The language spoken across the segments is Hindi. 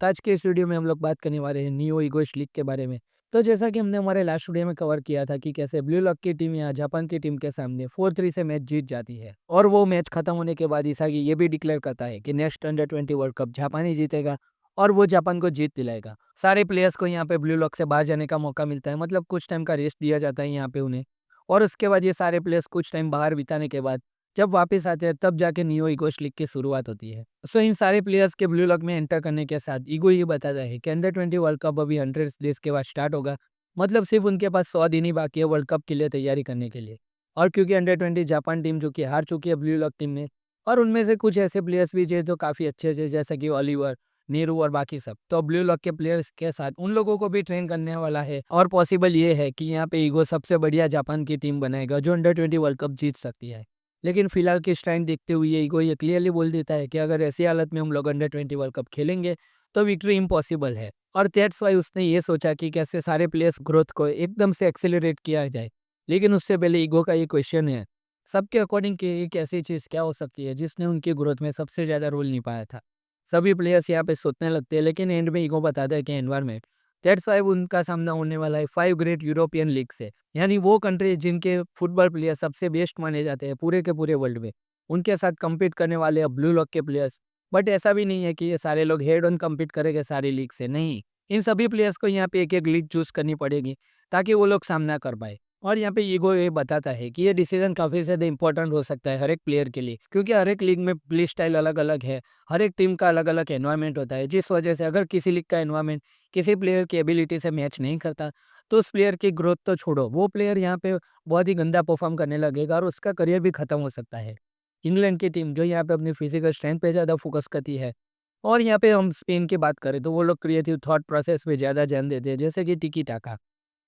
तो आज के इस वीडियो में हम लोग बात करने वाले हैं नियो ईगोइस्ट लीग के बारे में। तो जैसा कि हमने हमारे लास्ट वीडियो में कवर किया था कि कैसे ब्लू लॉक की टीम यहाँ जापान की टीम के सामने 4-3 से मैच जीत जाती है और वो मैच खत्म होने के बाद इसागी ये भी डिक्लेयर करता है कि next under 20 world cup Japan ही जीतेगा और वो जापान को जीत दिलाएगा। सारे प्लेयर्स को यहाँ पे ब्लू लॉक से बाहर जाने का मौका मिलता है, मतलब कुछ टाइम का रेस्ट दिया जाता है यहाँ पे उन्हें। और उसके बाद ये सारे प्लेयर्स कुछ टाइम बाहर बिताने के बाद जब वापस आते हैं तब जाके नियो ईगोइस्ट लीग की शुरुआत होती है। सो इन सारे प्लेयर्स के ब्लू लॉक में एंटर करने के साथ ईगो ये बताता है कि अंडर 20 वर्ल्ड कप अभी 100 डेज के बाद स्टार्ट होगा। मतलब सिर्फ उनके पास 100 दिन ही बाकी है वर्ल्ड कप के लिए तैयारी करने के लिए। और क्योंकि अंडर 20 जापान टीम जो कि हार चुकी है ब्लू लॉक टीम में, और उनमें से कुछ ऐसे प्लेयर्स भी जो काफ़ी अच्छे थे जैसे कि ओलिवर, नीरू और बाकी सब, तो ब्लू लॉक के प्लेयर्स के साथ उन लोगों को भी ट्रेन करने वाला है। और पॉसिबल ये है कि यहाँ पे ईगो सबसे बढ़िया जापान की टीम बनाएगा जो अंडर 20 वर्ल्ड कप जीत सकती है। लेकिन फिलहाल की स्ट्राइन देखते हुए ईगो ये क्लियरली बोल देता है कि अगर ऐसी हालत में हम लोग अंडर 20 वर्ल्ड कप खेलेंगे तो विक्ट्री इम्पॉसिबल है। और दैट्स वाई उसने ये सोचा कि कैसे सारे प्लेयर्स ग्रोथ को एकदम से एक्सेलरेट किया जाए। लेकिन उससे पहले ईगो का ये क्वेश्चन है, सबके अकॉर्डिंग कि एक ऐसी चीज़ क्या हो सकती है जिसने उनकी ग्रोथ में सबसे ज़्यादा रोल निभाया था। सभी प्लेयर्स यहाँ पे सोचने लगते हैं लेकिन एंड में ईगो बताता है कि एनवायरमेंट। दैट्स वाई उनका सामना होने वाला है 5 ग्रेट यूरोपियन लीग से, यानी वो कंट्री जिनके फुटबॉल प्लेयर सबसे बेस्ट माने जाते हैं पूरे के पूरे वर्ल्ड में। उनके साथ कम्पीट करने वाले हैं ब्लू लॉक के प्लेयर्स। बट ऐसा भी नहीं है कि ये सारे लोग हेड ऑन कम्पीट करेंगे सारी लीग से, नहीं। इन सभी प्लेयर्स को यहाँ पे एक एक लीग चूज करनी पड़ेगी ताकि वो लोग सामना कर पाए। और यहाँ पे ईगो ये बताता है कि ये डिसीजन काफ़ी ज़्यादा इंपॉर्टेंट हो सकता है हर एक प्लेयर के लिए, क्योंकि हर एक लीग में प्ले स्टाइल अलग अलग है। हर एक टीम का अलग अलग एनवायरनमेंट होता है, जिस वजह से अगर किसी लीग का एनवायरनमेंट किसी प्लेयर की एबिलिटी से मैच नहीं करता तो उस प्लेयर की ग्रोथ तो छोड़ो, वो प्लेयर यहाँ पे बहुत ही गंदा परफॉर्म करने लगेगा और उसका करियर भी खत्म हो सकता है। इंग्लैंड की टीम जो यहाँ पे अपनी फिजिकल स्ट्रेंथ पे ज़्यादा फोकस करती है। और यहाँ पे हम स्पेन की बात करें तो वो लोग क्रिएटिव थॉट प्रोसेस पे ज़्यादा ध्यान देते हैं, जैसे कि टिकी टाका।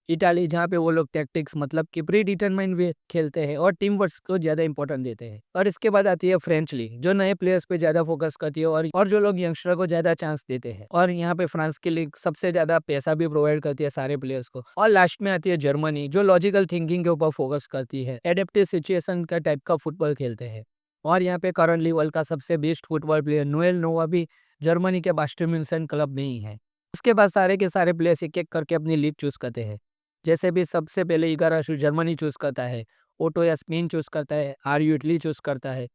इटाली जहाँ पे वो लोग टैक्टिक्स मतलब कि प्री डिटरमाइंड वे खेलते हैं और टीम वर्क को ज़्यादा इंपॉर्टेंट देते हैं। और इसके बाद आती है फ्रेंच लीग जो नए प्लेयर्स पे ज़्यादा फोकस करती है और जो लोग यंगस्टर को ज़्यादा चांस देते हैं। और यहाँ पे फ्रांस की लीग सबसे ज़्यादा पैसा भी प्रोवाइड करती है सारे प्लेयर्स को। और लास्ट में आती है जर्मनी जो लॉजिकल थिंकिंग के ऊपर फोकस करती है, एडेप्टिव सिचुएशन का टाइप का फुटबॉल खेलते हैं। और यहाँ पे करंटली वर्ल्ड का सबसे बेस्ट फुटबॉल प्लेयर नोएल नोवा भी जर्मनी के बास्टर्न म्यूनसन क्लब में ही है। उसके बाद सारे के सारे प्लेयर्स एक एक करके अपनी लीग चूज करते हैं। जैसे भी सबसे पहले इगाराशु जर्मनी चूज़ करता है, ओटो या स्पेन चूज़ करता है, आरयू इटली चूज़ करता है,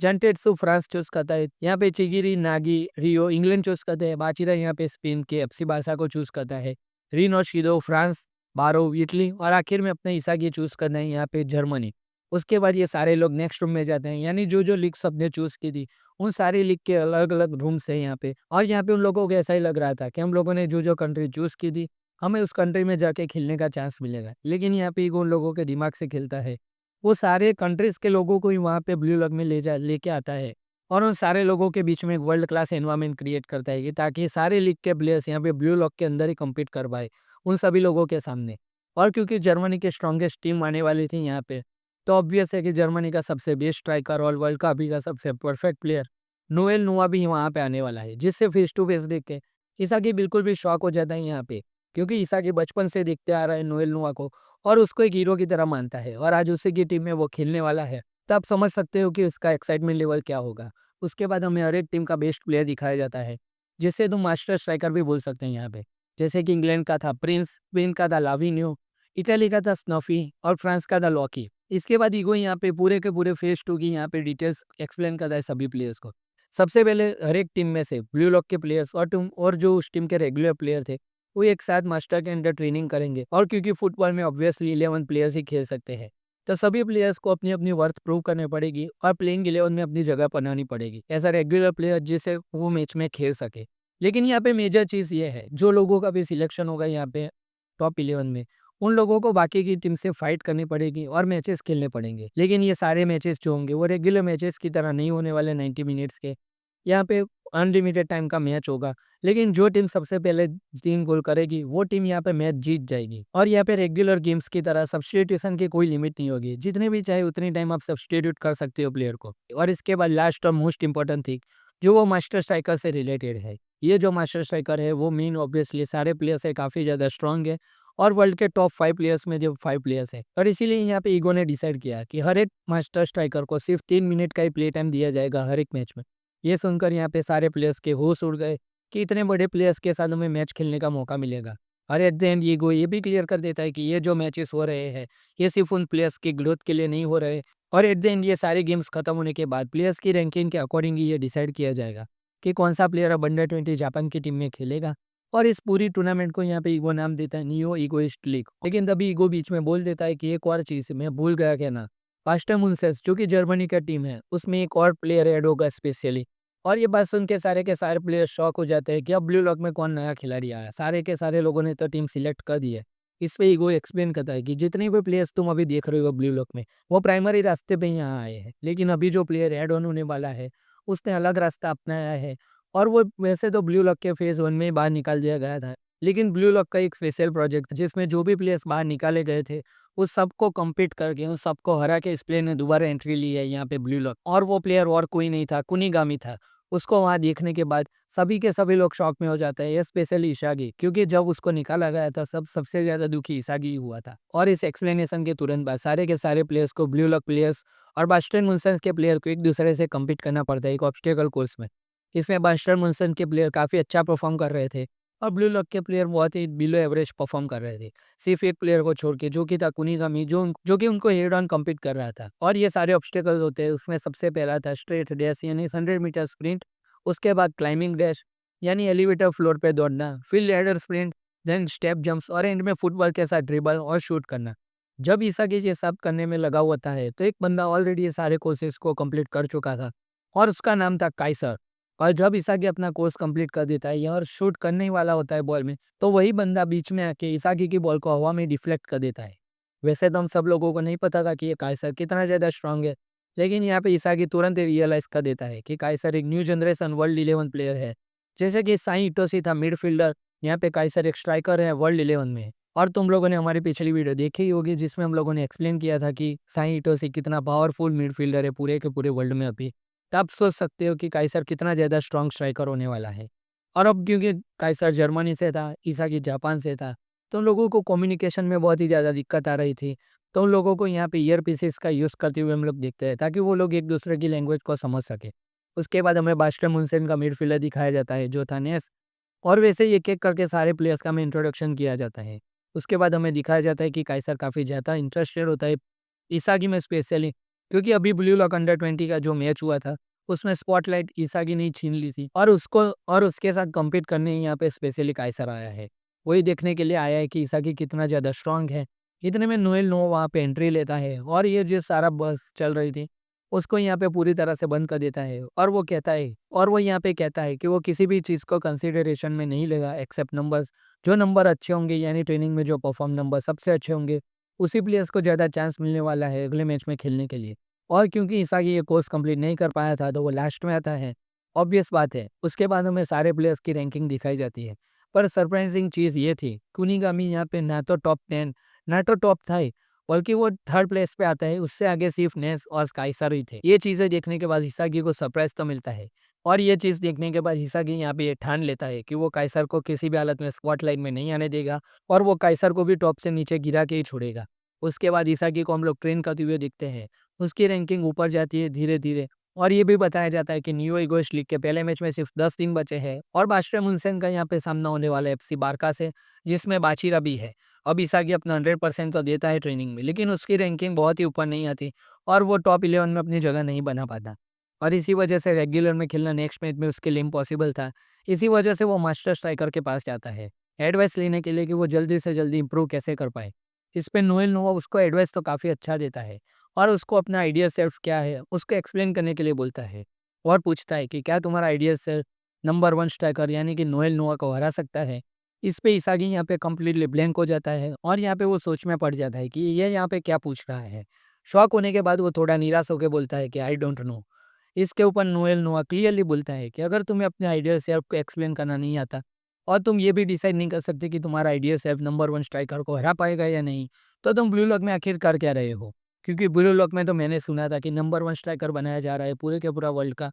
जंटेट्सु फ्रांस चूज़ करता है, यहाँ पे चिगिरी, नागी, रियो इंग्लैंड चूज़ करते हैं, माचिरा यहाँ पे स्पेन के एफसी बारसा को चूज़ करता है, रिनो शिदो फ्रांस, बारो इटली और आखिर में अपने इसागी चूज़ करना है यहाँ पे जर्मनी। उसके बाद ये सारे लोग नेक्स्ट रूम में जाते हैं, यानी जो लीग सबने चूज़ की थी, उन सारी लीग के अलग-अलग रूम्स हैं यहाँ पे। और यहाँ पे उन लोगों को ऐसा ही लग रहा था कि हम लोगों ने जो कंट्री चूज़ की थी हमें उस कंट्री में जाके खेलने का चांस मिलेगा। लेकिन यहाँ पे ईगो उन लोगों के दिमाग से खेलता है। वो सारे कंट्रीज़ के लोगों को ही वहाँ पे ब्लू लॉक में लेके आता है और उन सारे लोगों के बीच में एक वर्ल्ड क्लास एनवायरनमेंट क्रिएट करता है कि ताकि सारे लीग के प्लेयर्स यहाँ पे ब्लू लॉक के अंदर ही कम्पीट कर पाए, उन सभी लोगों के सामने। और क्योंकि जर्मनी की स्ट्रॉन्गेस्ट टीम आने वाली थी यहाँ पे, तो ऑब्वियस है कि जर्मनी का सबसे बेस्ट स्ट्राइकर और वर्ल्ड का अभी का सबसे परफेक्ट प्लेयर नोएल नोवा भी वहाँ पे आने वाला है, जिससे फेस टू फेस देख के इसाकी बिल्कुल भी शॉक हो जाता है यहाँ पे। क्योंकि इसाकी बचपन से देखते आ रहा है नोएल नोवा को और उसको एक हीरो की तरह मानता है और आज उसी की टीम में वो खेलने वाला है, तो आप समझ सकते हो कि उसका एक्साइटमेंट लेवल क्या होगा। उसके बाद हमें हर एक टीम का बेस्ट प्लेयर दिखाया जाता है, जिसे तुम मास्टर स्ट्राइकर भी बोल सकते हैं यहाँ पे। जैसे कि इंग्लैंड का था प्रिंस, स्पेन का था लाविनियो, इटली का था स्नॉफी और फ्रांस का था लॉकी। इसके बाद ईगो यहाँ पे पूरे के पूरे फेज टू की यहाँ पे डिटेल्स एक्सप्लेन करता है सभी प्लेयर्स को। सबसे पहले हर एक टीम में से ब्लू लॉक के प्लेयर्स और जो उस टीम के रेगुलर प्लेयर थे वो एक साथ मास्टर के अंडर ट्रेनिंग करेंगे। और क्योंकि फुटबॉल में ऑब्वियसली 11 प्लेयर्स ही खेल सकते हैं, तो सभी प्लेयर्स को अपनी अपनी वर्थ प्रूव करनी पड़ेगी और प्लेइंग 11 में अपनी जगह बनानी पड़ेगी एज अ रेगुलर प्लेयर जिससे वो मैच में खेल सके। लेकिन यहाँ पे मेजर चीज़ ये है, जो लोगों का भी सिलेक्शन होगा यहाँ पे टॉप 11 में, उन लोगों को बाकी की टीम से फाइट करनी पड़ेगी और मैचेस खेलने पड़ेंगे। लेकिन ये सारे मैचेस जो होंगे वो रेगुलर मैचेस की तरह नहीं होने वाले 90 मिनट्स के। यहाँ पे अनलिमिटेड टाइम का मैच होगा, लेकिन जो टीम सबसे पहले 3 गोल करेगी वो टीम यहाँ पे मैच जीत जाएगी। और यहाँ पे रेगुलर गेम्स की तरह सब्स्टिट्यूशन की कोई लिमिट नहीं होगी, जितने भी चाहे उतनी टाइम आप सब्स्टिट्यूट कर सकते हो प्लेयर को। और इसके बाद लास्ट और मोस्ट इंपॉर्टेंट थिंग, जो वो मास्टर स्ट्राइकर से रिलेटेड है। ये जो मास्टर स्ट्राइकर है वो मेन ऑब्वियसली सारे प्लेयर से काफ़ी ज़्यादा स्ट्रॉन्ग है और वर्ल्ड के टॉप 5 प्लेयर्स में जो 5 प्लेयर्स है। और इसीलिए यहाँ पे ईगो ने डिसाइड किया कि हर एक मास्टर स्ट्राइकर को सिर्फ 3 मिनट का ही प्ले टाइम दिया जाएगा हर एक मैच में। ये सुनकर यहाँ पे सारे प्लेयर्स के होश उड़ गए कि इतने बड़े प्लेयर्स के साथ हमें मैच खेलने का मौका मिलेगा। और एट द एंड ईगो ये भी क्लियर कर देता है कि ये जो मैचेस हो रहे हैं, ये सिर्फ़ उन प्लेयर्स की ग्रोथ के लिए नहीं हो रहे, और एट द एंड ये सारे गेम्स खत्म होने के बाद प्लेयर्स की रैंकिंग के अकॉर्डिंग ही ये डिसाइड किया जाएगा कि कौन-सा प्लेयर अब अंडर 20 जापान की टीम में खेलेगा। और इस पूरी टूर्नामेंट को यहाँ पे ईगो नाम देता है, नियो इगोइस्ट लीग। लेकिन तभी ईगो बीच में बोल देता है कि एक और चीज़ मैं भूल गया कहना, पास्टर मुनसेस जो कि जर्मनी का टीम है, उसमें एक और प्लेयर ऐड होगा स्पेशली। और ये बात सुन के सारे के सारे प्लेयर शॉक हो जाते हैं कि अब ब्लू लॉक में कौन नया खिलाड़ी आया। सारे के सारे लोगों ने तो टीम सिलेक्ट कर दी है। इस पे ईगो एक्सप्लेन करता है कि जितने भी प्लेयर्स तुम अभी देख रहे हो ब्लू लॉक में, वो प्राइमरी रास्ते पे ही यहाँ आए हैं। लेकिन अभी जो प्लेयर ऐड ऑन होने वाला है, उसने अलग रास्ता अपनाया है। और वो वैसे तो ब्लू लॉक के फेज़ 1 में ही बाहर निकाल दिया गया था। लेकिन ब्लू लॉक का एक स्पेशल प्रोजेक्ट जिसमें जो भी प्लेयर्स बाहर निकाले गए थे, उस सबको कम्पीट करके, उन सबको हरा के इस प्लेयर ने दोबारा एंट्री ली है यहाँ पे ब्लू लॉक। और वो प्लेयर और कोई नहीं था, कुनिगामी था। उसको वहाँ देखने के बाद सभी के सभी लोग शॉक में हो जाते हैं, स्पेशली इशागी, क्योंकि जब उसको निकाला गया था सबसे ज़्यादा दुखी इशागी ही हुआ था। और इस एक्सप्लेनेशन के तुरंत बाद सारे के सारे प्लेयर्स को, ब्लू लॉक प्लेयर्स और बास्टन मुनसन के प्लेयर को, एक दूसरे से कम्पीट करना पड़ता है एक ऑब्स्टेकल कोर्स में। इसमें बास्टन मुनसन के प्लेयर काफ़ी अच्छा परफॉर्म कर रहे थे और ब्लू लॉक के प्लेयर बहुत ही बिलो एवरेज परफॉर्म कर रहे थे। सिर्फ एक प्लेयर को छोड़ के, जो कि था कुनिगामी, जो कि उनको हेड ऑन कम्पीट कर रहा था। और ये सारे ऑब्स्टेकल्स होते हैं, उसमें सबसे पहला था स्ट्रेट डैश यानी 100 मीटर स्प्रिंट। उसके बाद क्लाइंबिंग डैश यानी एलिवेटर फ्लोर पे दौड़ना, फिर ladder sprint, then step jumps और एंड में फुटबॉल के साथ ड्रिबल और शूट करना। जब इसागी ये सब करने में लगा हुआ था है, तो एक बंदा ऑलरेडी ये सारे कोर्सेज को कंप्लीट कर चुका था और उसका नाम था काइसर। और जब इसागी अपना कोर्स कंप्लीट कर देता है और शूट करने ही वाला होता है बॉल में, तो वही बंदा बीच में आके इसागी की बॉल को हवा में डिफ्लेक्ट कर देता है। वैसे तो हम सब लोगों को नहीं पता था कि ये काइसर कितना ज़्यादा स्ट्रांग है, लेकिन यहाँ पे इसागी तुरंत ही रियलाइज़ कर देता है कि काइसर एक न्यू जनरेशन वर्ल्ड 11 प्लेयर है। जैसे कि साई इटोशी था मिडफील्डर, यहाँ पे काइसर एक स्ट्राइकर है वर्ल्ड 11 में। और तुम लोगों ने हमारी पिछली वीडियो देखी ही होगी जिसमें हम लोगों ने एक्सप्लेन किया था कि साई इटोशी कितना पावरफुल मिडफील्डर है पूरे के पूरे वर्ल्ड में अभी। तो आप सोच सकते हो कि काइसर कितना ज़्यादा स्ट्रॉन्ग स्ट्राइकर होने वाला है। और अब क्योंकि काइसर जर्मनी से था, इसागी जापान से था, तो उन लोगों को कम्युनिकेशन में बहुत ही ज़्यादा दिक्कत आ रही थी। तो उन लोगों को यहाँ पे ईयरपीसेस का यूज़ करते हुए हम लोग देखते हैं ताकि वो लोग एक दूसरे की लैंग्वेज को समझ सकें। उसके बाद हमें बास्टर मुनसेन का मिडफील्डर दिखाया जाता है जो था नेस। और वैसे ही एक-एक करके सारे प्लेयर्स का हमें इंट्रोडक्शन किया जाता है। उसके बाद हमें दिखाया जाता है कि काइसर काफ़ी ज़्यादा इंटरेस्टेड होता है इसागी में स्पेशली, क्योंकि अभी ब्लू लॉक अंडर 20 का जो मैच हुआ था, उसमें स्पॉटलाइट इसागी ने ही छीन ली थी और उसको और उसके साथ कम्पीट करने ही यहाँ पे स्पेशली काइसर आया है। वही देखने के लिए आया है कि इसागी कितना ज़्यादा स्ट्रॉन्ग है। इतने में नोएल नो वहाँ पे एंट्री लेता है और ये जो सारा बस चल रही थी, उसको यहाँ पे पूरी तरह से बंद कर देता है और वो यहाँ पे कहता है कि वो किसी भी चीज़ को कंसिडरेशन में नहीं लेगा एक्सेप्ट नंबर्स। जो नंबर अच्छे होंगे यानी ट्रेनिंग में जो परफॉर्म नंबर सबसे अच्छे होंगे, उसी प्लेयर्स को ज़्यादा चांस मिलने वाला है अगले मैच में खेलने के लिए। और क्योंकि इसागी ये कोर्स कंप्लीट नहीं कर पाया था, तो वो लास्ट में आता है, ऑब्वियस बात है। उसके बाद हमें सारे प्लेयर्स की रैंकिंग दिखाई जाती है। पर सरप्राइजिंग चीज़ ये थी, कुनिगामी यहाँ पे ना तो टॉप 10, ना तो टॉप 5, बल्कि वो थर्ड प्लेस पे आता है। उससे आगे सिर्फ नेस और स्काइसर ही थे। ये चीज़ें देखने के बाद इसागी को सरप्राइज़ तो मिलता है और ये चीज़ देखने के बाद इसागी यहाँ पे ये ठान लेता है कि वो काइसर को किसी भी हालत में स्पॉटलाइट में नहीं आने देगा और वो काइसर को भी टॉप से नीचे गिरा के ही छोड़ेगा। उसके बाद इसागी को हम लोग ट्रेन करते हुए दिखते हैं। उसकी रैंकिंग ऊपर जाती है धीरे-धीरे और ये भी बताया जाता है कि न्यू इगोइस्ट लीग के पहले मैच में सिर्फ 10 दिन बचे हैं और बास्टर मुनसेन का यहाँ पे सामना होने वाला है एफसी बारका से, जिसमें बाचिरा भी है। अब इसागी अपना 100% तो देता है ट्रेनिंग में, लेकिन उसकी रैंकिंग बहुत ही ऊपर नहीं आती और वो टॉप 11 में अपनी जगह नहीं बना पाता। और इसी वजह से रेगुलर में खेलना नेक्स्ट मैच में उसके लिए इम्पॉसिबल था। इसी वजह से वो मास्टर स्ट्राइकर के पास जाता है, एडवाइस लेने के लिए कि वो जल्दी से जल्दी इम्प्रूव कैसे कर पाए। इस पे नोएल नोवा उसको एडवाइस तो काफ़ी अच्छा देता है और उसको अपना आइडिया सेल्फ क्या है, उसको एक्सप्लेन करने के लिए बोलता है और पूछता है कि क्या तुम्हारा आइडिया सेल्फ नंबर 1 स्ट्राइकर यानी कि नोएल नोवा को हरा सकता है? इस पे इसागी यहाँ पे कंप्लीटली ब्लैंक हो जाता है और यहाँ पे वो सोच में पड़ जाता है कि ये यहाँ पे क्या पूछ रहा है। शॉक होने के बाद वो थोड़ा निराश होकर बोलता है कि आई डोंट नो। इसके ऊपर नोएल नोवा क्लियरली बोलता है कि अगर तुम्हें अपने आइडिया सेल्फ को एक्सप्लेन करना नहीं आता और तुम ये भी डिसाइड नहीं कर सकते कि तुम्हारा आइडिया सेल्फ नंबर 1 स्ट्राइकर को हरा पाएगा या नहीं, तो तुम ब्लू लॉक में आखिर कर क्या रहे हो? क्योंकि ब्लू लॉक में तो मैंने सुना था कि नंबर 1 स्ट्राइकर बनाया जा रहा है पूरे के पूरा वर्ल्ड का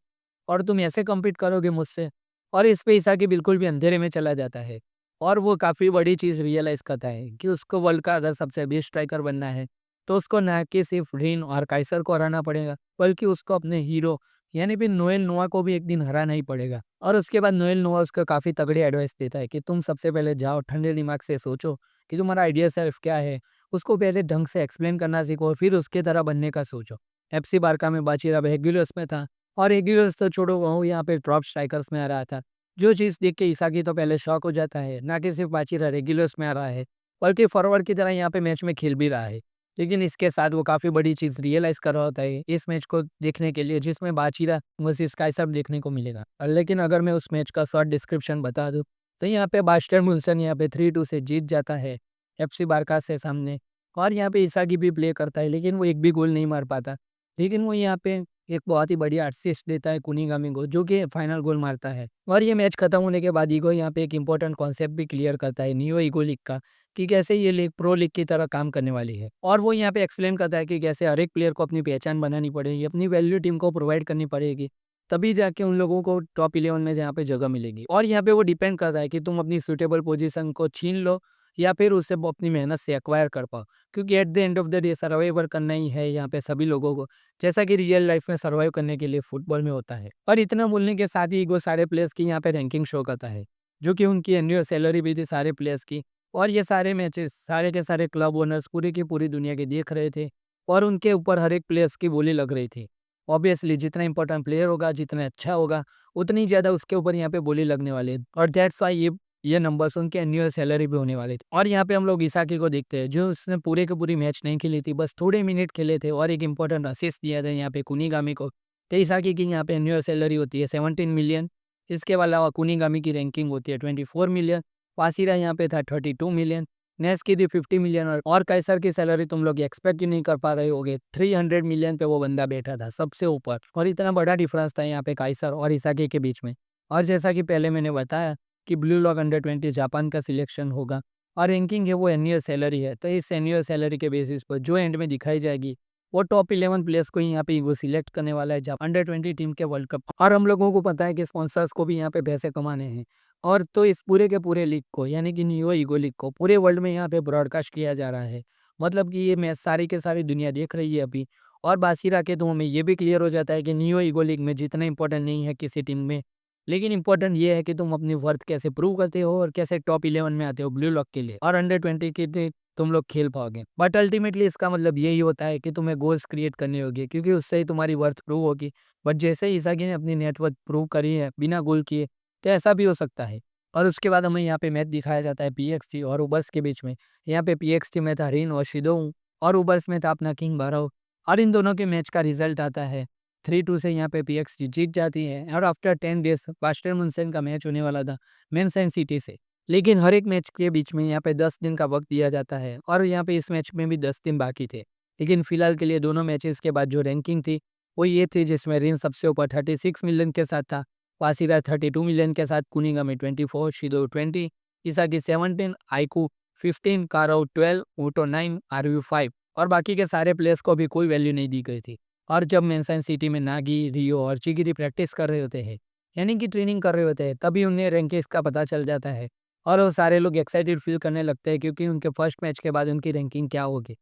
और तुम ऐसे कम्पीट करोगे मुझसे? और इस पे इसाकी बिल्कुल भी अंधेरे में चला जाता है और वो काफ़ी बड़ी चीज़ रियलाइज़ करता है कि उसको वर्ल्ड का अगर सबसे बेस्ट स्ट्राइकर बनना है, तो उसको ना कि सिर्फ रीन और काइसर को हराना पड़ेगा, बल्कि उसको अपने हीरो यानी फिर नोएल नोआ को भी एक दिन हराना ही पड़ेगा। और उसके बाद नोएल नोआ उसको काफ़ी तगड़ी एडवाइस देता है कि तुम सबसे पहले जाओ ठंडे दिमाग से सोचो कि तुम्हारा आइडिया सिर्फ क्या है। उसको पहले ढंग से एक्सप्लेन करना सीखो और फिर उसके तरह बनने का सोचो। एफसी बारका में बाचीराव रेगुलर्स में था और रेगुलर्स तो छोड़ो वो यहाँ पे ड्रॉप स्ट्राइकर्स में आ रहा था। जो चीज़ देख के इसाकी तो पहले शॉक हो जाता है, ना कि सिर्फ बाचीरा रेगुलर्स में आ रहा है बल्कि फॉरवर्ड की तरह यहाँ पे मैच में खेल भी रहा है। लेकिन इसके साथ वो काफ़ी बड़ी चीज़ रियलाइज़ कर रहा होता है इस मैच को देखने के लिए जिसमें बाचीरा वर्सेस काइसर देखने को मिलेगा। लेकिन अगर मैं उस मैच का शॉर्ट डिस्क्रिप्शन बता दूँ तो यहाँ पे बास्टर मुल्सन यहाँ पे 3-2 से जीत जाता है एफसी बारका से सामने। और यहाँ पे इसागी भी प्ले करता है लेकिन वो एक भी गोल नहीं मार पाता। लेकिन वो यहाँ पे एक बहुत ही बढ़िया असिस्ट देता है कुनिगामी को जो कि फाइनल गोल मारता है। और ये मैच खत्म होने के बाद ईगो यहाँ पे एक इंपॉर्टेंट कॉन्सेप्ट भी क्लियर करता है नियो ईगो लीग का कि कैसे ये लीग प्रो लीग की तरह काम करने वाली है। और वो यहाँ पे एक्सप्लेन करता है कि कैसे हर एक प्लेयर को अपनी पहचान बनानी पड़ेगी, अपनी वैल्यू टीम को प्रोवाइड करनी पड़ेगी, तभी जाके उन लोगों को टॉप 11 में जहाँ पे जगह मिलेगी। और यहाँ पे वो डिपेंड करता है कि तुम अपनी सूटेबल पोजीशन को छीन लो या फिर उसे अपनी मेहनत से एक्वायर कर पाओ, क्योंकि at the end of the day survivor करना ही है यहाँ पे सभी लोगों को, जैसा कि रियल लाइफ में सर्वाइव करने के लिए फुटबॉल में होता है। और इतना बोलने के साथ ही ईगो सारे प्लेयर्स की यहाँ पे रैंकिंग शो करता है, जो कि उनकी एनुअल सैलरी भी थी सारे प्लेयर्स की। और ये सारे मैचेस सारे के सारे क्लब ओनर्स पूरी की पूरी दुनिया के देख रहे थे और उनके ऊपर हर एक प्लेयर्स की बोली लग रही थी। ऑब्वियसली जितना इंपॉर्टेंट प्लेयर होगा, जितना अच्छा होगा, उतनी ज़्यादा उसके ऊपर यहाँ पे बोली लगने वाली है। और दैट्स वाई ये नंबर्स उनके एनुअल सैलरी भी होने वाले थे। और यहाँ पे हम लोग इसाकी को देखते हैं जो उसने पूरे के पूरी मैच नहीं खेली थी, बस थोड़े मिनट खेले थे और एक इंपॉर्टेंट असिस्ट दिया था यहाँ पे कुनिगामी को। तो इसाकी की यहाँ पे एनुअल सैलरी होती है 17 मिलियन। इसके अलावा कुनिगामी की रैंकिंग होती है 24 मिलियन। पासीरा यहाँ पे था 32 मिलियन। नेस की थी 50 मिलियन। और कैसर की सैलरी तुम लोग एक्सपेक्ट ही नहीं कर पा रहे होगे, 300 मिलियन पे वो बंदा बैठा था सबसे ऊपर। और इतना बड़ा डिफरेंस था यहाँ पे कैसर और इसाकी के बीच में। और जैसा कि पहले मैंने बताया कि ब्लू लॉक अंडर 20 जापान का सिलेक्शन होगा और रैंकिंग है वो एनुअल सैलरी है। तो इस एनुअल सैलरी के बेसिस पर जो एंड में दिखाई जाएगी वो टॉप 11 प्लेयर्स को ही यहाँ पे वो सिलेक्ट करने वाला है जापान अंडर 20 टीम के वर्ल्ड कप। और हम लोगों को पता है कि स्पॉन्सर्स को भी यहाँ पे पैसे कमाने हैं। और तो इस पूरे के पूरे लीग को यानी कि नियो ईगो लीग को पूरे वर्ल्ड में यहाँ पे ब्रॉडकास्ट किया जा रहा है। मतलब कि ये मैच सारी के सारी दुनिया देख रही है अभी। और बासिरा के तो हमें ये भी क्लियर हो जाता है कि नियो ईगो लीग में जितना इंपॉर्टेंट नहीं है किसी टीम में, लेकिन इंपॉर्टेंट ये है कि तुम अपनी वर्थ कैसे प्रूव करते हो और कैसे टॉप 11 में आते हो ब्लू लॉक के लिए और अंडर 20 के लिए तुम लोग खेल पाओगे। बट अल्टीमेटली इसका मतलब यही होता है कि तुम्हें गोल्स क्रिएट करने होगी क्योंकि उससे ही तुम्हारी वर्थ प्रूव होगी। बट जैसे ही इसागी ने अपनी नेटवर्थ प्रूव करी है बिना गोल किए, तो ऐसा भी हो सकता है। और उसके बाद हमें यहाँ पे मैच दिखाया जाता है पीएक्सटी और उबर्स के बीच में। यहाँ पे पीएक्सटी में था रिन और शिदोंग और उबर्स में था अपना किंग बारव। और इन दोनों के मैच का रिजल्ट आता है 3-2 से यहाँ पे पीएक्सटी जीत जाती है। और आफ्टर 10 डेज बास्टर मुनसेन का मैच होने वाला था मैनचेस्टर सिटी से। लेकिन हर एक मैच के बीच में यहाँ पे 10 दिन का वक्त दिया जाता है और यहाँ पे इस मैच में भी 10 दिन बाकी थे। लेकिन फिलहाल के लिए दोनों मैचेस के बाद जो रैंकिंग थी वो ये थी जिसमें रिन सबसे ऊपर 36 मिलियन के साथ था, वासिरा 32 मिलियन के साथ, कुनिगामी 24, शिदो 20, इसाकी 17, आइकू 15, काराउ 12, ऊटो 9, आरयू 5 और बाकी के सारे प्लेयर्स को भी कोई वैल्यू नहीं दी गई थी। और जब मैनचेस्टर सिटी में नागी, रियो और चिगिरी प्रैक्टिस कर रहे होते हैं यानी कि ट्रेनिंग कर रहे होते हैं तभी उन्हें रैंकिंग्स का पता चल जाता है। और वो सारे लोग एक्साइटेड फील करने लगते हैं क्योंकि उनके फर्स्ट मैच के बाद उनकी रैंकिंग क्या होगी।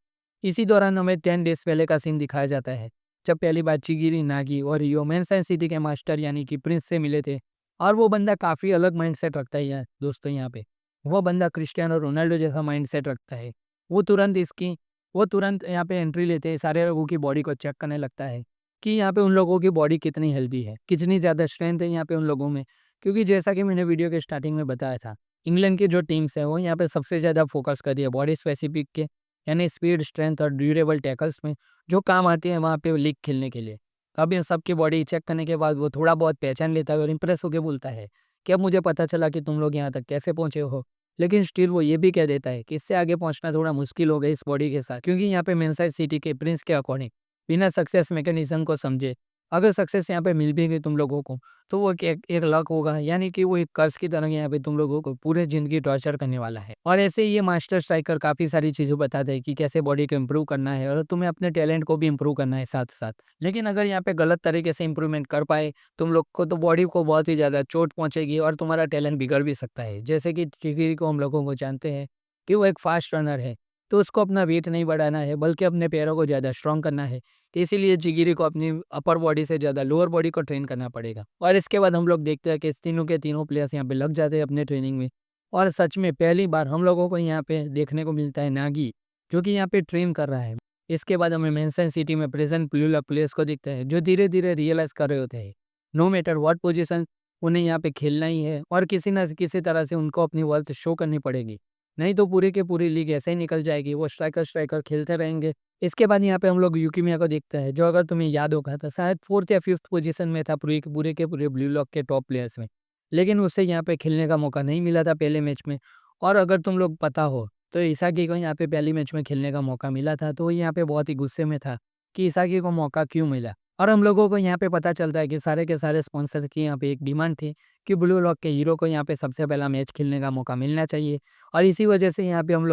इसी दौरान हमें 10 डेज़ पहले का सीन दिखाया जाता है, जब पहली बार चिगिरी, नागी और रियो मैनचेस्टर सिटी के मास्टर यानी कि प्रिंस से मिले थे। और वो बंदा काफ़ी अलग माइंडसेट रखता है यार दोस्तों यहाँ पे। वो बंदा क्रिस्टियानो रोनाल्डो जैसा माइंडसेट रखता है। वो तुरंत इसकी वो तुरंत यहाँ पे एंट्री लेते हैं, सारे लोगों की बॉडी को चेक करने लगता है कि यहाँ पे उन लोगों की बॉडी कितनी हेल्दी है, कितनी ज़्यादा स्ट्रेंथ है यहाँ पे उन लोगों में। क्योंकि जैसा कि मैंने वीडियो के स्टार्टिंग में बताया था, इंग्लैंड की जो टीम्स है वो यहाँ पे सबसे ज़्यादा फोकस कर रही है बॉडी स्पेसिफिक के यानी स्पीड, स्ट्रेंथ और ड्यूरेबल टैकल्स में, जो काम आती है वहाँ पे लीग खेलने के लिए। अब इन सब की बॉडी चेक करने के बाद वो थोड़ा बहुत पहचान लेता है और इंप्रेस होकर बोलता है कि अब मुझे पता चला कि तुम लोग यहाँ तक कैसे पहुँचे हो। लेकिन स्टिल वो ये भी कह देता है कि इससे आगे पहुँचना थोड़ा मुश्किल हो गया इस बॉडी के साथ, क्योंकि यहाँ पे मैनचेस्टर सिटी के प्रिंस के अकॉर्डिंग बिना सक्सेस मैकेनिज्म को समझे अगर सक्सेस यहाँ पे मिल भी गई तुम लोगों को, तो वो एक लक होगा, यानी कि वो एक कर्ज की तरह यहाँ पे तुम लोगों को पूरे ज़िंदगी टॉर्चर करने वाला है। और ऐसे ही ये मास्टर स्ट्राइकर काफ़ी सारी चीज़ें बताता है कि कैसे बॉडी को इम्प्रूव करना है और तुम्हें अपने टैलेंट को भी इम्प्रूव करना है साथ-साथ। लेकिन अगर यहाँ पे गलत तरीके से इम्प्रूवमेंट कर पाए तुम लोग को, तो बॉडी को बहुत ही ज़्यादा चोट पहुँचेगी और तुम्हारा टैलेंट बिगड़ भी सकता है। जैसे कि चिगिरी को हम लोगों को जानते हैं कि वो एक फास्ट रनर है, तो उसको अपना वेट नहीं बढ़ाना है बल्कि अपने पैरों को ज़्यादा स्ट्रॉन्ग करना है। तो इसीलिए जिगिरी को अपनी अपर बॉडी से ज़्यादा लोअर बॉडी को ट्रेन करना पड़ेगा। और इसके बाद हम लोग देखते हैं कि इस तीनों के तीनों प्लेयर्स यहाँ पे लग जाते हैं अपने ट्रेनिंग में। और सच में पहली बार हम लोगों को यहाँ पे देखने को मिलता है नागी, जो कि यहाँ पे ट्रेन कर रहा है। इसके बाद हमें मैनचेस्टर सिटी में प्रेजेंट ब्लू लॉक प्लेयर्स को दिखता है, जो धीरे-धीरे रियलाइज़ कर रहे होते हैं, नो मैटर व्हाट पोजीशन उन्हें यहाँ पे खेलना ही है और किसी न किसी तरह से उनको अपनी वर्थ शो करनी पड़ेगी। नहीं तो पूरी की पूरी लीग ऐसे ही निकल जाएगी, वो स्ट्राइकर खेलते रहेंगे। इसके बाद यहाँ पे हम लोग यूकीमिया को देखते हैं, जो अगर तुम्हें याद होगा तो शायद 4th या 5th पोजीशन में था पूरे के पूरे ब्लू लॉक के टॉप प्लेयर्स में। लेकिन उसे यहाँ पे खेलने का मौका नहीं मिला था पहले मैच में। और अगर तुम लोग पता हो तो इसागी को यहाँ पे पहली मैच में खेलने का मौका मिला था, तो वो यहाँ पे बहुत ही गुस्से में था कि इसागी को मौका क्यों मिला। और हम लोगों को यहाँ पे पता चलता है कि सारे के सारे स्पॉन्सर्स की यहाँ पे एक डिमांड थी कि ब्लू लॉक के हीरो को यहाँ पे सबसे पहला मैच खेलने का मौका मिलना चाहिए। और इसी वजह से यहाँ पे हम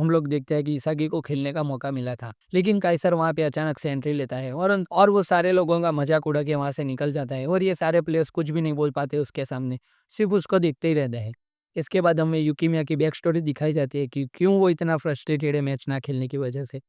लोग देखते हैं कि इसागी को खेलने का मौका मिला था। लेकिन काइसर वहाँ पे अचानक से एंट्री लेता है और वो सारे लोगों का मजाक उड़ा के वहाँ से निकल जाता है और ये सारे प्लेयर्स कुछ भी नहीं बोल पाते उसके सामने, सिर्फ उसको देखते ही रहते हैं। इसके बाद हमें यूकीमिया की बैक स्टोरी दिखाई जाती है कि क्यों वो इतना फ्रस्ट्रेटेड है मैच ना खेलने की वजह से।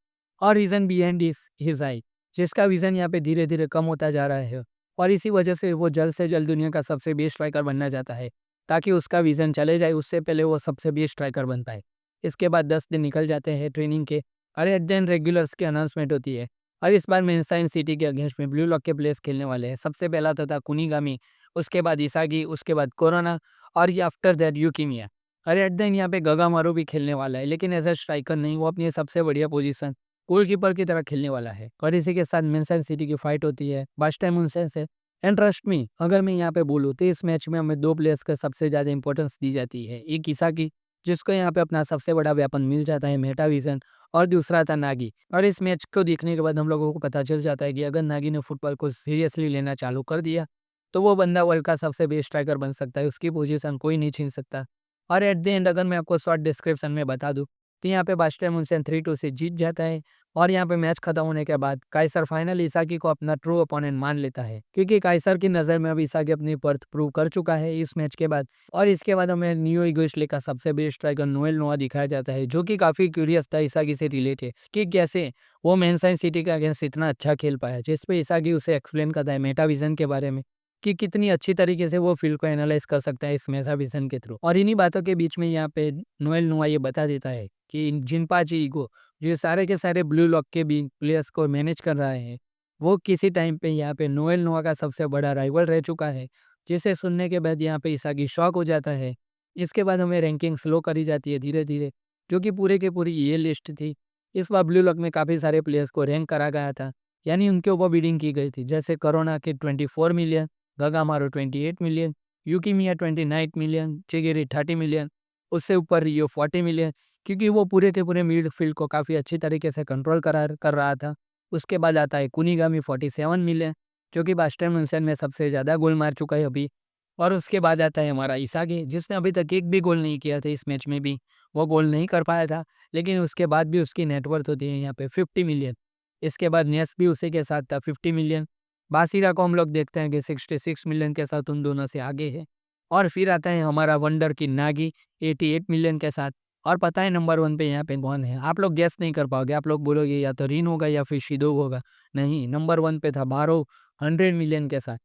और रीज़न बिहाइंड हिज आई, जिसका विज़न यहाँ पे धीरे-धीरे कम होता जा रहा है। और इसी वजह से वो जल्द से जल्द दुनिया का सबसे बेस्ट स्ट्राइकर बनना चाहता है, ताकि उसका विज़न चले जाए, उससे पहले वो सबसे बेस्ट स्ट्राइकर बन पाए। इसके बाद 10 दिन निकल जाते हैं ट्रेनिंग के और एट द एंड रेगुलर्स की अनाउंसमेंट होती है। और इस बार मैनचेस्टर सिटी के अगेंस्ट में ब्लू लॉक के प्लेयर्स खेलने वाले हैं। सबसे पहला तो था कुनिगामी, उसके बाद इसागी, उसके बाद कोरोना और ये आफ्टर दैट यूकीमिया। और एट द एंड यहाँ पे गगामारू भी खेलने वाला है, लेकिन एज़ अ स्ट्राइकर नहीं, वो अपनी सबसे बढ़िया पोजीशन गोलकीपर की तरह खेलने वाला है। और इसी के साथ मैनचेस्टर सिटी की फाइट होती है बास्टन मुनसेन से। एंड ट्रस्ट मी, अगर मैं यहाँ पे बोलूँ तो इस मैच में हमें 2 प्लेयर्स का सबसे ज़्यादा इंपॉर्टेंस दी जाती है। एक इसाकी, जिसको यहाँ पे अपना सबसे बड़ा वेपन मिल जाता है मेटाविज़न, और दूसरा था नागी। और इस मैच को देखने के बाद हम लोगों को पता चल जाता है कि अगर नागी ने फुटबॉल को सीरियसली लेना चालू कर दिया, तो वो बंदा वर्ल्ड का सबसे बेस्ट स्ट्राइकर बन सकता है, उसकी पोजीशन कोई नहीं छीन सकता। और एट द एंड अगर मैं आपको शॉर्ट डिस्क्रिप्शन में बता दूँ, तो यहाँ पे बास्टन मुनसेन 3-2 से जीत जाता है। और यहाँ पे मैच खत्म होने के बाद काइसर फाइनली इसाकी को अपना ट्रू अपोनेंट मान लेता है, क्योंकि काइसर की नज़र में अब इसाकी अपनी वर्थ प्रूव कर चुका है इस मैच के बाद। और इसके बाद हमें न्यू ईगोइस्ट लीग का सबसे बेस्ट स्ट्राइकर नोएल नोआ दिखाया जाता है, जो कि काफ़ी क्यूरियस था इसाकी से रिलेटेड कि कैसे वो मैनचेस्टर सिटी के अगेंस्ट इतना अच्छा खेल पाया, जिस पे इसाकी उसे एक्सप्लेन करता है मेटाविजन के बारे में कि कितनी अच्छी तरीके से वो फील्ड को एनालाइज कर सकता है इस मेटाविजन के थ्रू। और इन्हीं बातों के बीच में यहाँ पे नोएल नोआ ये बता देता है कि जिनपाची ईगो, जो सारे के सारे ब्लू लॉक के भी प्लेयर्स को मैनेज कर रहा है, वो किसी टाइम पे यहाँ पे नोएल नोआ का सबसे बड़ा राइवल रह चुका है, जिसे सुनने के बाद यहाँ पे इसागी शॉक हो जाता है। इसके बाद हमें रैंकिंग स्लो करी जाती है धीरे-धीरे, जो कि पूरे की पूरी ये लिस्ट थी। इस बार ब्लू लॉक में काफ़ी सारे प्लेयर्स को रैंक करा गया था, यानी उनके ऊपर बिडिंग की गई थी, जैसे कोरोना के 24 मिलियन, गगामारो 28 मिलियन, यूकीमिया 29 मिलियन, चिगिरी 30 मिलियन, उससे ऊपर रियो 40 मिलियन, क्योंकि वो पूरे के पूरे मिडफील्ड को काफ़ी अच्छी तरीके से कंट्रोल कर रहा था। उसके बाद आता है कुनिगामी 47 मिलियन, जो कि बास्टन मुनसेन में सबसे ज़्यादा गोल मार चुका है अभी। और उसके बाद आता है हमारा इसागी, जिसने अभी तक एक भी गोल नहीं किया था इस मैच में भी, वो गोल नहीं कर पाया था, लेकिन उसके बाद भी उसकी नेटवर्थ होती है यहाँ पे 50 मिलियन। इसके बाद नेस भी उसी के साथ था 50 मिलियन। बासिरा को हम लोग देखते हैं कि 66 मिलियन के साथ उन दोनों से आगे है। और फिर आता है हमारा वंडर की नागी 88 मिलियन के साथ। और पता है नंबर 1 पे यहाँ पे कौन है? आप लोग गेस नहीं कर पाओगे, आप लोग बोलोगे या तो रिन होगा या फिर शिदो होगा। नहीं, नंबर 1 पे था बारो 100 मिलियन के साथ।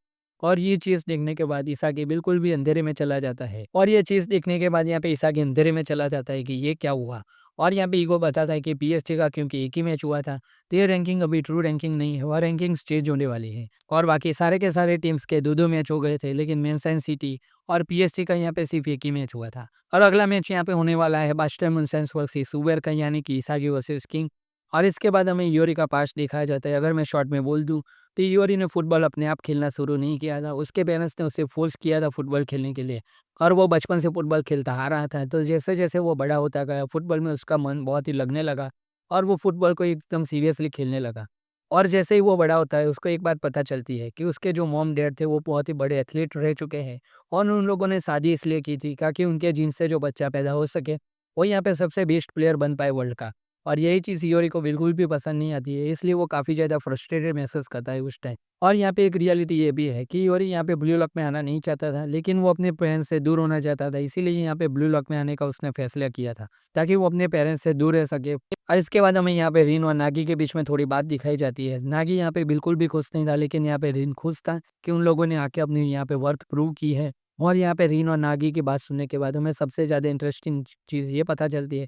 और ये चीज़ देखने के बाद इसागी बिल्कुल भी अंधेरे में चला जाता है। और ये चीज़ देखने के बाद यहाँ पे इसागी अंधेरे में चला जाता है कि ये क्या हुआ? और यहाँ पे ईगो बताता है कि पीएसजी का क्योंकि एक ही मैच हुआ था, तो ये रैंकिंग अभी ट्रू रैंकिंग नहीं है, वह रैंकिंग्स चेंज होने वाली है। और बाकी सारे के सारे टीम्स के 2-2 मैच हो गए थे, लेकिन मैनचेस्टर सिटी और पीएसजी का यहाँ पे सिर्फ एक ही मैच हुआ था। और अगला मैच यहाँ पे होने वाला है बास्टन मुनसेन वर्सेस उबेर का, यानी कि इसागी वर्सेस किंग। और इसके बाद हमें योरी का पास्ट दिखाया जाता है। अगर मैं शॉर्ट में बोल दूँ, तो योरी ने फुटबॉल अपने आप खेलना शुरू नहीं किया था, उसके पेरेंट्स ने उसे फोर्स किया था फुटबॉल खेलने के लिए। और वो बचपन से फुटबॉल खेलता आ रहा था, तो जैसे-जैसे वो बड़ा होता गया, फुटबॉल में उसका मन बहुत ही लगने लगा और वो फुटबॉल को एकदम सीरियसली खेलने लगा। और जैसे ही वो बड़ा होता है, उसको एक बात पता चलती है कि उसके जो मॉम-डैड थे, वो बहुत ही बड़े एथलीट रह चुके हैं और उन लोगों ने शादी इसलिए की थी ताकि उनके जीन से जो बच्चा पैदा हो सके, वो यहाँ पे सबसे बेस्ट प्लेयर बन पाए वर्ल्ड का। और यही चीज़ इयोरी को बिल्कुल भी पसंद नहीं आती है, इसलिए वो काफ़ी ज़्यादा फ्रस्ट्रेटेड महसूस करता है उस टाइम। और यहाँ पे एक रियलिटी ये भी है कि इयोरी यहाँ पे ब्लू लॉक में आना नहीं चाहता था, लेकिन वो अपने पेरेंट्स से दूर होना चाहता था, इसीलिए यहाँ पे ब्लू लॉक में आने का उसने फैसला किया था, ताकि वो अपने पेरेंट्स से दूर रह सके। और इसके बाद हमें यहाँ पे रिन और नागी के बीच में थोड़ी बात दिखाई जाती है। नागी यहाँ पे बिल्कुल भी खुश नहीं था, लेकिन यहाँ पे रिन खुश था कि उन लोगों ने आके अपनी यहाँ पे वर्थ प्रूव की है। और यहाँ पे रीन और नागी की बात सुनने के बाद हमें सबसे ज़्यादा इंटरेस्टिंग चीज़ ये पता चलती है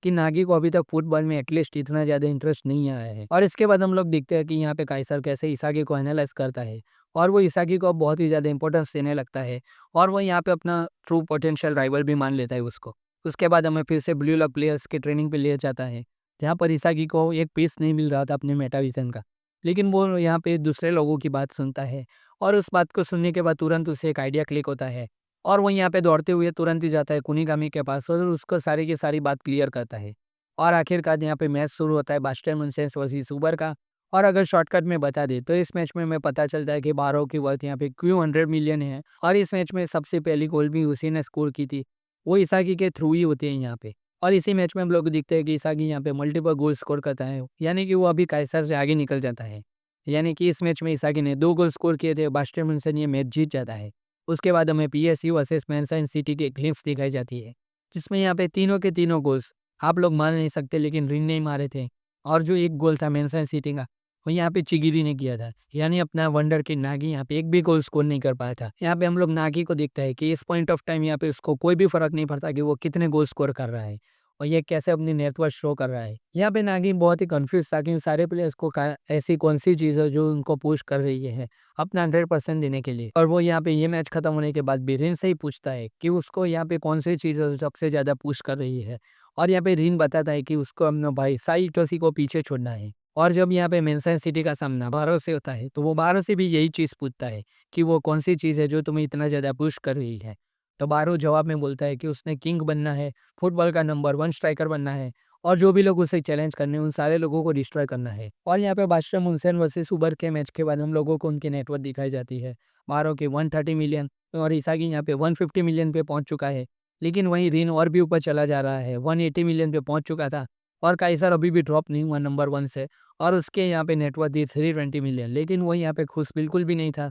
कि नागी को अभी तक फुटबॉल में एटलीस्ट इतना ज़्यादा इंटरेस्ट नहीं आया है। और इसके बाद हम लोग देखते हैं कि यहाँ पे काइसर कैसे इसागी को एनालाइज करता है और वो इसागी को अब बहुत ही ज़्यादा इंपॉर्टेंस देने लगता है और वो यहाँ पे अपना ट्रू पोटेंशियल राइवल भी मान लेता है उसको। उसके बाद हमें फिर से ब्लू लॉक प्लेयर्स की ट्रेनिंग पे ले जाता है, जहाँ पर इसागी को एक पीस नहीं मिल रहा था अपने मेटाविजन का, लेकिन वो यहाँ पे दूसरे लोगों की बात सुनता है और उस बात को सुनने के बाद तुरंत उसे एक आइडिया क्लिक होता है और वो यहाँ पे दौड़ते हुए तुरंत ही जाता है कुनिगामी के पास और उसको सारी की सारी बात क्लियर करता है। और आखिरकार यहाँ पे मैच शुरू होता है बास्टन मुनसेस वर्सेस उबर का। और अगर शॉर्टकट में बता दें तो इस मैच में हमें पता चलता है कि बारो की वर्थ यहाँ पे क्यों 100 मिलियन है और इस मैच में सबसे पहली गोल भी उसी ने स्कोर की थी। वो इसागी के थ्रू ही होती है यहाँ पे। और इसी मैच में हम लोग दिखते हैं कि इसागी यहाँ पे मल्टीपल गोल स्कोर करता है, यानी कि वो अभी काइसर से आगे निकल जाता है। यानी कि इस मैच में इसागी ने 2 गोल स्कोर किए थे, बास्टन मुनसेस ये मैच जीत जाता है। उसके बाद हमें पीएसयू वर्सेस मैनचेस्टर सिटी की ग्लिम्स दिखाई जाती है, जिसमें यहाँ पे तीनों के तीनों गोल्स आप लोग मान नहीं सकते, लेकिन रिन ने ही मारे थे। और जो एक गोल था मैनचेस्टर सिटी का, वो यहाँ पे चिगिरी ने किया था, यानी अपना वंडर किड नागी यहाँ पे एक भी गोल स्कोर नहीं कर पाया था। यहाँ पे हम लोग नागी को देखता है कि इस पॉइंट ऑफ टाइम यहाँ पे उसको कोई भी फर्क नहीं पड़ता कि वो कितने गोल स्कोर कर रहा है और ये कैसे अपनी नेटवर्थ शो कर रहा है। यहाँ पे नागी बहुत ही कंफ्यूज था कि इन सारे प्लेयर्स को ऐसी कौन सी चीज़ है जो उनको पुश कर रही है अपना 100% देने के लिए। और वो यहाँ पे ये मैच खत्म होने के बाद भी रिन से ही पूछता है कि उसको यहाँ पे कौन सी चीज़ है जो सबसे ज़्यादा पुश कर रही है। और यहाँ पे रिन बताता है कि उसको अपना भाई साई इटोसी को पीछे छोड़ना है। और जब यहाँ पे मैनचेस्टर सिटी का सामना बारो से होता है तो वो बारो से भी यही चीज़ पूछता है कि वो कौन सी चीज़ है जो तुम्हें इतना ज़्यादा पुश कर रही है। तो बारो जवाब में बोलता है कि उसने किंग बनना है, फुटबॉल का नंबर 1 स्ट्राइकर बनना है और जो भी लोग उसे चैलेंज करने उन सारे लोगों को डिस्ट्रॉय करना है। और यहाँ पे बास्टर मुनसेन वर्सेस उबर के मैच के बाद हम लोगों को उनकी नेटवर्थ दिखाई जाती है। बारो के 130 मिलियन और इसागी यहाँ पे 150 मिलियन पे पहुंच चुका है। लेकिन वहीं रिन और भी ऊपर चला जा रहा है, 180 मिलियन पे पहुंच चुका था और काइसर अभी भी ड्रॉप नहीं हुआ नंबर 1 से और उसके यहाँ पे नेटवर्थ थी 320 मिलियन। लेकिन वो यहाँ पे खुश बिल्कुल भी नहीं था,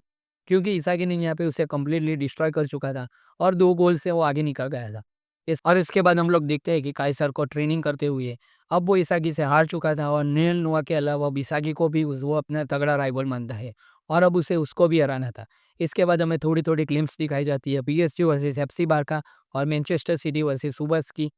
क्योंकि इसागी ने यहाँ पे उसे कंप्लीटली डिस्ट्रॉय कर चुका था और 2 गोल से वो आगे निकल गया था। इसके बाद हम लोग देखते हैं कि काइसर को ट्रेनिंग करते हुए अब वो इसागी से हार चुका था और नील नोआ के अलावा अब इसागी को भी वो अपना तगड़ा राइवल मानता है और अब उसे उसको भी हराना था। इसके बाद हमें थोड़ी-थोड़ी ग्लिम्प्स दिखाई जाती है पीएसजी वर्सेस एफसी बारका और मैनचेस्टर सिटी वर्सेस सुबर्स की,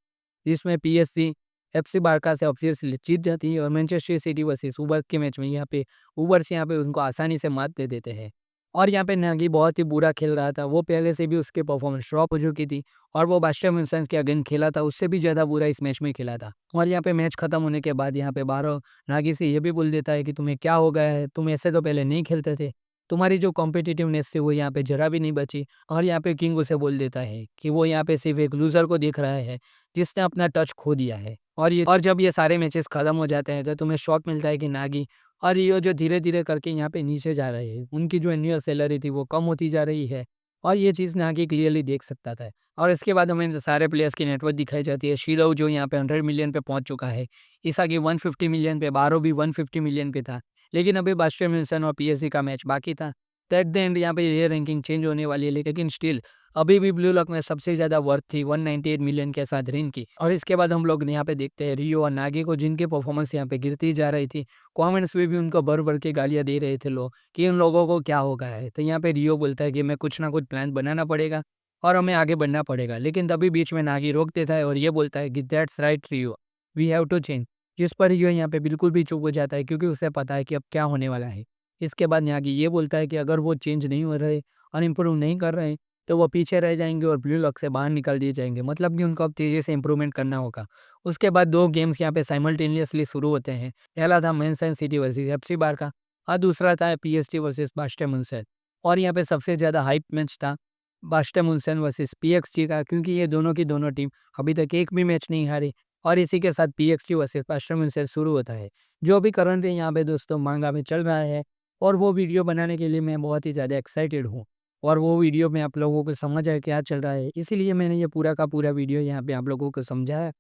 जिसमें पीएसजी एफसी बारका से ऑब्वियसली जीत जाती है और मैनचेस्टर सिटी वर्सेस उबर्स के मैच में यहाँ पे उबर्स यहाँ पे उनको आसानी से मात दे देते हैं। और यहाँ पे नागी बहुत ही बुरा खेल रहा था, वो पहले से भी उसकी परफॉर्मेंस ड्रॉप हो चुकी थी और वो बास्टर मुनसेन के अगेंस्ट खेला था, उससे भी ज़्यादा बुरा इस मैच में खेला था। और यहाँ पे मैच खत्म होने के बाद यहाँ पे बारो नागी से ये भी बोल देता है कि तुम्हें क्या हो गया है, तुम ऐसे तो पहले नहीं खेलते थे, तुम्हारी जो कॉम्पिटिटिवनेस थी वो यहाँ पे जरा भी नहीं बची। और यहाँ पे किंग उसे बोल देता है कि वो यहाँ पे सिर्फ एक लूजर को देख रहा है जिसने अपना टच खो दिया है। और जब ये सारे मैचेस खत्म हो जाते हैं तो तुम्हें शॉक मिलता है कि नागी और रियो जो धीरे-धीरे करके यहाँ पे नीचे जा रहे हैं, उनकी जो एनुअल सैलरी थी वो कम होती जा रही है और ये चीज़ नागी क्लियरली देख सकता था। और इसके बाद हमें सारे प्लेयर्स की नेटवर्थ दिखाई जाती है। शिरो जो यहाँ पे 100 मिलियन पे पहुँच चुका है, इसागी 150 मिलियन पे, बारो भी 150 मिलियन पे था। लेकिन अभी बास्टर मिल्सन और पीएसजी का मैच बाकी था। तो एट द एंड यहाँ पे ये रैंकिंग चेंज होने वाली है, लेकिन स्टिल अभी भी ब्लू लॉक में सबसे ज़्यादा वर्थ थी 198 मिलियन के साथ रिन की। और इसके बाद हम लोग यहाँ पे देखते हैं रियो और नागी को, जिनकी परफॉर्मेंस यहाँ पे गिरती जा रही थी। कमेंट्स में भी उनको भर-भर के गालियाँ दे रहे थे लोग कि इन लोगों को क्या हो गया है। तो यहाँ पे रियो बोलता है कि मैं कुछ ना कुछ प्लान बनाना पड़ेगा और हमें आगे बढ़ना पड़ेगा। लेकिन तभी बीच में नागी रोक देता है और ये बोलता है कि that's right Rio, we have to change. जिस पर रियो यहाँ पे बिल्कुल भी चुप हो जाता है, क्योंकि उसे पता है कि अब क्या होने वाला है। इसके बाद नागी ये बोलता है कि अगर वो चेंज नहीं हो रहे और इम्प्रूव नहीं कर रहे हैं तो वो पीछे रह जाएँगे और ब्लू लॉक से बाहर निकाल दिए जाएँगे। मतलब कि उनको अब तेज़ी से इम्प्रूवमेंट करना होगा। उसके बाद 2 गेम्स यहाँ पे साइमल्टेनियसली शुरू होते हैं। पहला था मैनचेस्टर सिटी वर्सेस एफसी बारका और दूसरा था पीएसजी वर्सेस बास्टर मुनसेन। और यहाँ पे सबसे ज़्यादा हाइप मैच था बास्टर मुनसेन वर्सेस पीएक्सजी का, क्योंकि ये दोनों की दोनों टीम अभी तक एक भी मैच नहीं हारी और इसी के साथ पीएक्सजी वर्सेस बास्टर मुनसेन शुरू होता है। जो भी करंटली यहाँ पे दोस्तों मांगा में चल रहा है और वो वीडियो बनाने के लिए मैं बहुत ही ज़्यादा एक्साइटेड हूँ। और वो वीडियो में आप लोगों को समझ आए क्या चल रहा है, इसीलिए मैंने ये पूरा का पूरा वीडियो यहाँ पे आप लोगों को समझाया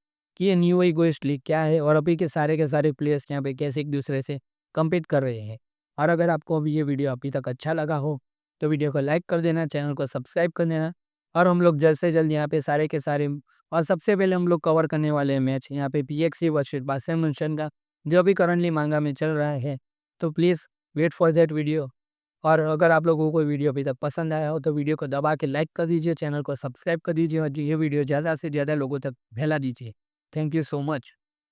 कि ये न्यू इगोइस्ट लीग क्या है और अभी के सारे प्लेयर्स यहाँ पे कैसे एक दूसरे से कम्पीट कर रहे हैं। और अगर आपको अभी ये वीडियो अभी तक अच्छा लगा हो तो वीडियो को लाइक कर देना, चैनल को सब्सक्राइब कर देना। और हम लोग जल्द से जल्द यहाँ पे सारे के सारे और सबसे पहले हम लोग कवर करने वाले हैं मैच यहाँ पे पीएक्सी वर्सेस बायर्न म्यूनchen का, जो अभी करंटली मांगा में चल रहा है। तो please wait for that video. और अगर आप लोगों को वीडियो अभी तक पसंद आया हो तो वीडियो को दबा के लाइक कर दीजिए, चैनल को सब्सक्राइब कर दीजिए और ये वीडियो ज़्यादा से ज़्यादा लोगों तक फैला दीजिए। Thank you so much.